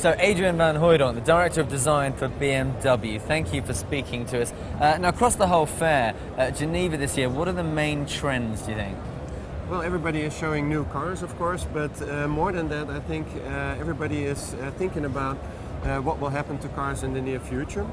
So Adrian van Hooydonk, the Director of Design for BMW, thank you for speaking to us. Now across the whole fair, Geneva this year, what are the main trends, do you think? Well, everybody is showing new cars, of course, but more than that, I think everybody is thinking about what will happen to cars in the near future.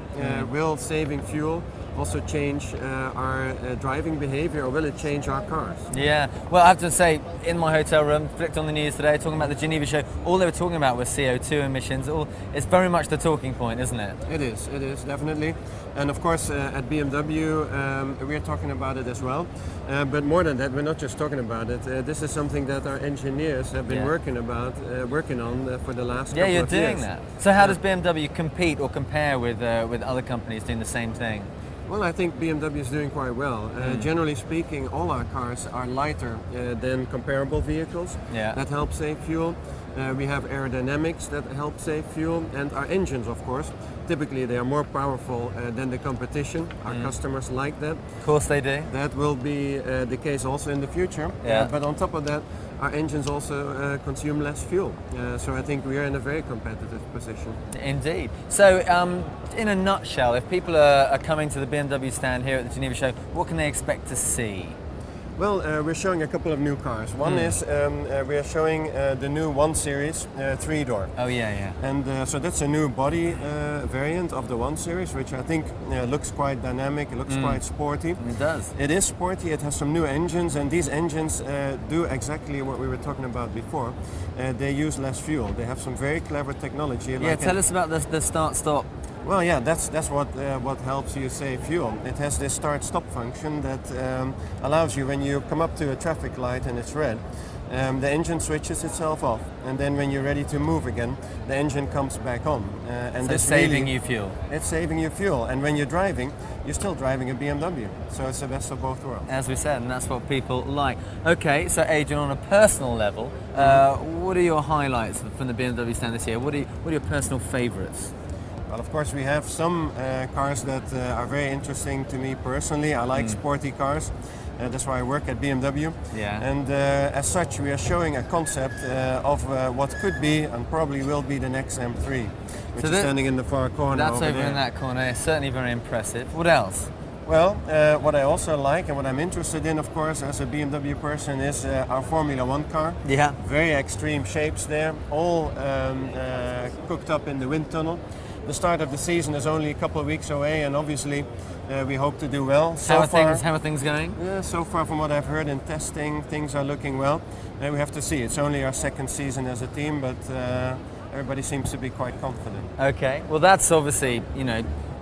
Will saving fuel also change our driving behavior, or will it change our cars? Yeah, well I have to say, in my hotel room, flicked on the news today, talking about the Geneva show, all they were talking about was CO2 emissions. It's very much the talking point, isn't it? It is, definitely. And of course at BMW we're talking about it as well. But more than that, we're not just talking about it. This is something that our engineers have been working on for the last couple of years. Yeah, you're doing that. So how does BMW compete or compare with other companies doing the same thing? Well, I think BMW is doing quite well. Generally speaking, all our cars are lighter than comparable vehicles. That help save fuel. We have aerodynamics that help save fuel, and our engines, of course, typically they are more powerful than the competition. Our customers like that. Of course they do. That will be the case also in the future. But on top of that, our engines also consume less fuel. So I think we are in a very competitive position. Indeed. So in a nutshell, if people are coming to the BMW stand here at the Geneva show, what can they expect to see? Well, we're showing a couple of new cars. One is we are showing the new 1 Series 3-door. Oh yeah. And so that's a new body variant of the 1 Series, which I think looks quite dynamic, it looks quite sporty. It does. It is sporty, it has some new engines, and these engines do exactly what we were talking about before. They use less fuel. They have some very clever technology. Yeah, tell us about the start-stop. Well, yeah, that's what helps you save fuel. It has this start-stop function that allows you, when you come up to a traffic light and it's red, the engine switches itself off, and then when you're ready to move again, the engine comes back on. And so it's saving you fuel. It's saving you fuel, and when you're driving, you're still driving a BMW. So it's the best of both worlds. As we said, and that's what people like. Okay, so Adrian, on a personal level, what are your highlights from the BMW stand this year? What are your personal favourites? Well, of course, we have some cars that are very interesting to me personally. I like sporty cars. That's why I work at BMW. And as such, we are showing a concept of what could be and probably will be the next M3, which is standing in the far corner. That's over there. in that corner. It's certainly very impressive. What else? Well, what I also like and what I'm interested in, of course, as a BMW person, is our Formula 1 car. Yeah. Very extreme shapes there, all cooked up in the wind tunnel. The start of the season is only a couple of weeks away, and obviously we hope to do well. How are things going? So far, from what I've heard in testing, things are looking well. We have to see. It's only our second season as a team, but everybody seems to be quite confident. Okay, well that's obviously,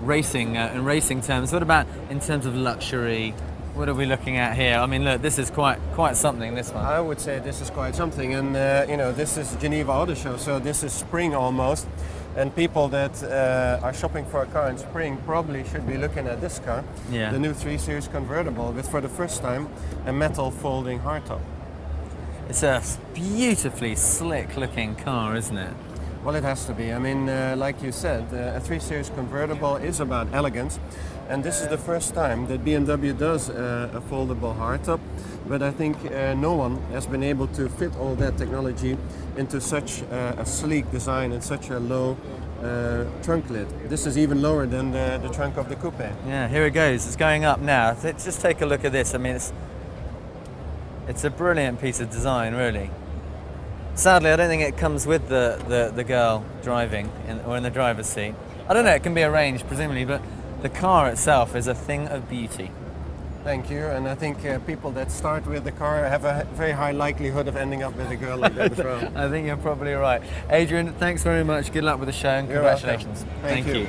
racing in racing terms. What about in terms of luxury? What are we looking at here? I mean, look, this is quite something, this one. I would say this is quite something, and this is Geneva Motor Show, so this is spring almost. And people that are shopping for a car in spring probably should be looking at this car, the new 3 Series convertible, with for the first time a metal folding hardtop. It's a beautifully slick looking car, isn't it? Well, it has to be. I mean, like you said, a 3 Series convertible is about elegance, and this is the first time that BMW does a foldable hardtop. But I think no one has been able to fit all that technology into such a sleek design and such a low trunk lid. This is even lower than the trunk of the coupe. Yeah, here it goes. It's going up now. Let's just take a look at this. I mean, it's a brilliant piece of design, really. Sadly, I don't think it comes with the girl driving or in the driver's seat. I don't know, it can be arranged, presumably, but the car itself is a thing of beauty. Thank you, and I think people that start with the car have a very high likelihood of ending up with a girl like that as well. I think you're probably right. Adrian, thanks very much. Good luck with the show and congratulations. Thank you.